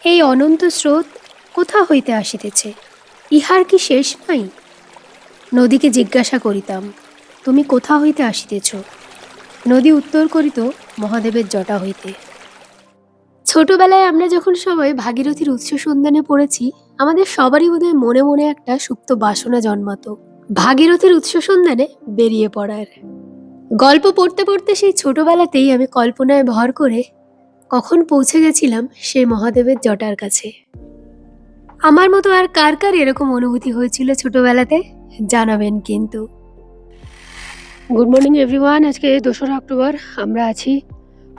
এই অনন্ত স্রোত কোথা হইতে আসিতেছে? ইহার কি শেষ নাই? নদীকে জিজ্ঞাসা করিতাম, তুমি কোথা হইতে আসিতেছ? নদী উত্তর করিত, মহাদেবের জটা হইতে। ছোটবেলায় আমরা যখন সবাই ভাগীরথীর উৎস সন্ধানে পড়েছি, আমাদের সবারই বোধহয় মনে মনে একটা সুপ্ত বাসনা জন্মাতো ভাগীরথীর উৎস সন্ধানে বেরিয়ে পড়ার। গল্প পড়তে পড়তে সেই ছোটবেলাতেই আমি কল্পনায় ভর করে কখন পৌঁছে গেছিলাম সেই মহাদেবের জটার কাছে। আমার মতো আর কার কার এরকম অনুভূতি হয়েছিল ছোটবেলাতে জানাবেন কিন্তু। Good morning everyone. আজকে 2রা অক্টোবর। আমরা আছি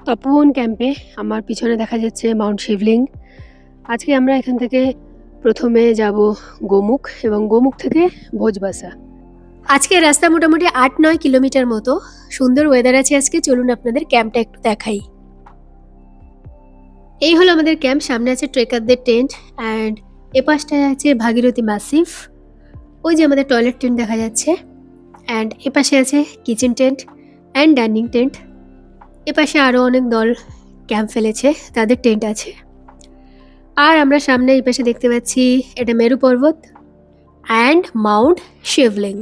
তপোবন ক্যাম্পে। আমার পিছনে দেখা যাচ্ছে মাউন্ট শিবলিং। আজকে আমরা এখান থেকে প্রথমে যাব গোমুখ এবং গোমুখ থেকে ভোজবাসা। আজকে রাস্তা মোটামুটি 8-9 কিলোমিটার মতো। সুন্দর ওয়েদার আছে আজকে। চলুন আপনাদের ক্যাম্পটা একটু দেখাই। এই হলো আমাদের ক্যাম্প। সামনে আছে ট্রেকারদের টেন্ট অ্যান্ড এ পাশটায় আছে ভাগীরথী ম্যাসিভ। ওই যে আমাদের টয়লেট টেন্ট দেখা যাচ্ছে অ্যান্ড এ পাশে আছে kitchen tent and dining tent. এ পাশে আরও অনেক দল ক্যাম্প ফেলেছে, তাদের টেন্ট আছে। আর আমরা সামনে এই পাশে দেখতে পাচ্ছি এটা মেরু পর্বত অ্যান্ড মাউন্ট শিবলিং।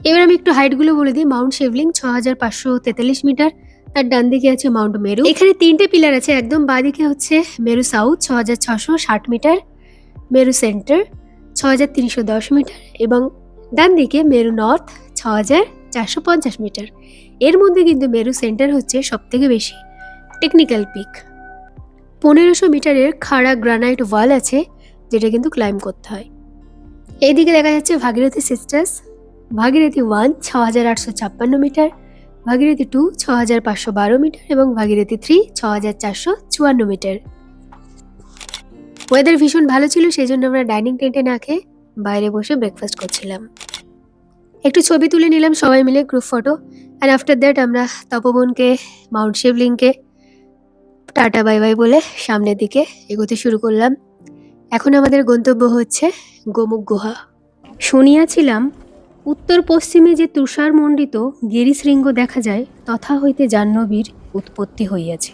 এবার আমি একটু হাইটগুলো বলে দিই। মাউন্ট শিবলিং 6543 মিটার, তার ডান দিকে আছে মাউন্ট মেরু। এখানে 3টে পিলার আছে। একদম বাঁ দিকে হচ্ছে মেরু সাউথ 6660 মিটার, মেরু সেন্টার 6310 মিটার এবং ডান দিকে মেরু নর্থ 6450 মিটার। এর মধ্যে কিন্তু মেরু সেন্টার হচ্ছে সব থেকে বেশি টেকনিক্যাল পিক। 1500 মিটারের খাড়া গ্রানাইট ওয়াল আছে, যেটা কিন্তু ক্লাইম্ব করতে হয়। এইদিকে দেখা যাচ্ছে Bhagirathi sisters. Bhagirathi 1 6856 metre, Bhagirathi 2 6512 metre এবং ভাগীরথী 3 6454 মিটার। ওয়েদার ভীষণ ভালো ছিল, সেই জন্য আমরা ডাইনিং টেন্টে না খেয়ে বাইরে বসে ব্রেকফাস্ট করছিলাম। একটু ছবি তুলে নিলাম সবাই মিলে, group photo. And after that আমরা তপোবনকে, মাউন্ট শিবলিংকে টাটা বাই বাই বলে সামনের দিকে এগোতে শুরু করলাম। এখন আমাদের গন্তব্য হচ্ছে গোমুখ গুহা। শুনিয়াছিলাম উত্তর পশ্চিমে যে তুষারমণ্ডিত গিরিশৃঙ্গ দেখা যায়, তথা হইতে জাহ্নবীর উৎপত্তি হইয়াছে।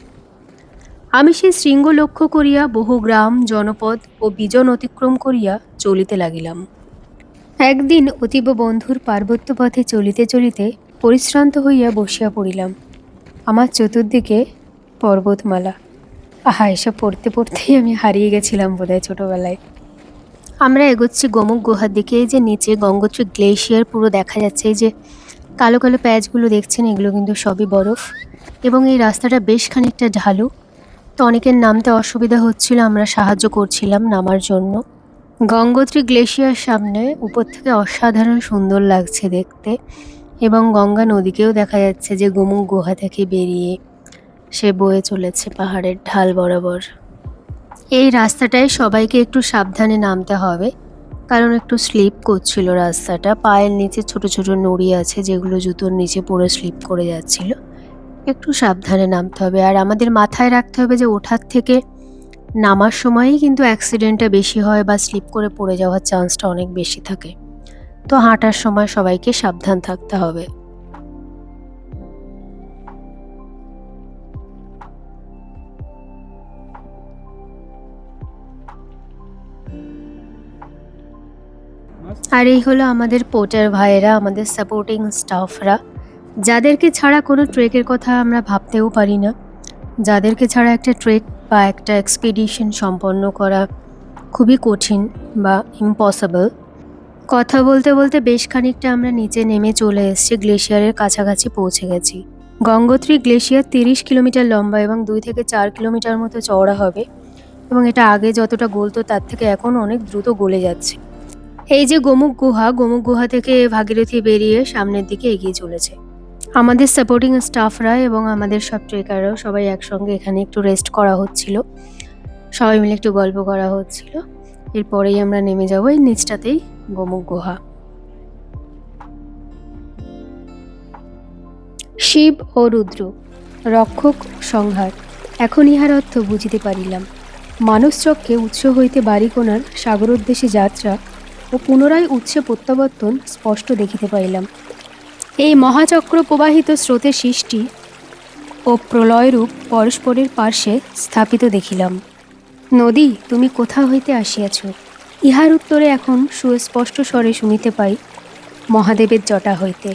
আমি সেই শৃঙ্গ লক্ষ্য করিয়া বহু গ্রাম, জনপদ ও বিজন অতিক্রম করিয়া চলিতে লাগিলাম। একদিন অতীব বন্ধুর পার্বত্য পথে চলিতে চলিতে পরিশ্রান্ত হইয়া বসিয়া পড়িলাম। আমার চতুর্দিকে পর্বতমালা। আহা, এসব পড়তে পড়তেই আমি হারিয়ে গেছিলাম বোধহয় ছোটবেলায়। আমরা এগোচ্ছি গোমুখ গুহার দিকে। এই যে নিচে গঙ্গোত্রী গ্লেশিয়ার পুরো দেখা যাচ্ছে। এই যে কালো কালো প্যাচগুলো দেখছেন, এগুলো কিন্তু সবই বরফ এবং এই রাস্তাটা বেশ খানিকটা ঢালু। তো অনেকের নামতে অসুবিধা হচ্ছিল, আমরা সাহায্য করছিলাম নামার জন্য। গঙ্গোত্রী গ্লেশিয়ার সামনে উপর থেকে অসাধারণ সুন্দর লাগছে দেখতে এবং গঙ্গা নদীকেও দেখা যাচ্ছে যে গোমুখ গুহা থেকে বেরিয়ে সে বয়ে চলেছে পাহাড়ের ঢাল বরাবর। এই রাস্তাটায় সবাইকে একটু সাবধানে নামতে হবে, কারণ একটু স্লিপ করছিল রাস্তাটা। পায়ের নিচে ছোট ছোট নুড়ি আছে, যেগুলো জুতোর নিচে পড়ে স্লিপ করে যাচ্ছিল। একটু সাবধানে নামতে হবে। আর আমাদের মাথায় রাখতে হবে যে ওঠার থেকে নামার সময়ই কিন্তু অ্যাক্সিডেন্টটা বেশি হয় বা স্লিপ করে পড়ে যাওয়ার চান্সটা অনেক বেশি থাকে। তো হাঁটার সময় সবাইকে সাবধান থাকতে হবে। আর এই হলো আমাদের পোর্টার ভাইয়েরা, আমাদের সাপোর্টিং স্টাফরা, যাদেরকে ছাড়া কোনো ট্রেকের কথা আমরা ভাবতেও পারি না, যাদেরকে ছাড়া একটা ট্রেক বা একটা এক্সপিডিশন সম্পন্ন করা খুবই কঠিন বা ইম্পসিবল। কথা বলতে বলতে বেশ খানিকটা আমরা নিচে নেমে চলে এসেছি, গ্লেশিয়ারের কাছাকাছি পৌঁছে গেছি। গঙ্গোত্রী গ্লেশিয়ার 30 কিলোমিটার লম্বা এবং 2 থেকে 4 কিলোমিটার মতো চওড়া হবে এবং এটা আগে যতটা গলতো তার থেকে এখন অনেক দ্রুত গলে যাচ্ছে। এই যে গোমুখ গুহা, গোমুখ গুহা থেকে ভাগীরথী বেরিয়ে সামনের দিকে এগিয়ে চলেছে। আমাদের সাপোর্টিং স্টাফরা এবং আমাদের সব ট্রেকাররাও সবাই একসঙ্গে এখানে একটু রেস্ট করা হচ্ছিল, সবাই মিলে একটু গল্প করা হচ্ছিল। এরপরেই আমরা নেমে যাবো এই নিচটাতেই গোমুখ গুহা। শিব ও রুদ্র, রক্ষক ও সংহার, এখন ইহার অর্থ বুঝিতে পারিলাম। মানসচক্রে উৎস হইতে বাড়িকোণার সাগরোদ্দেশে যাত্রা ও পুনরায় উৎসে প্রত্যাবর্তন স্পষ্ট দেখিতে পাইলাম। এই মহাচক্র প্রবাহিত স্রোতের সৃষ্টি ও প্রলয়রূপ পরস্পরের পার্শ্বে স্থাপিত দেখিলাম। নদী, তুমি কোথা হইতে আসিয়াছ? ইহার উত্তরে এখন সুস্পষ্ট স্বরে শুনিতে পাই, মহাদেবের জটা হইতে।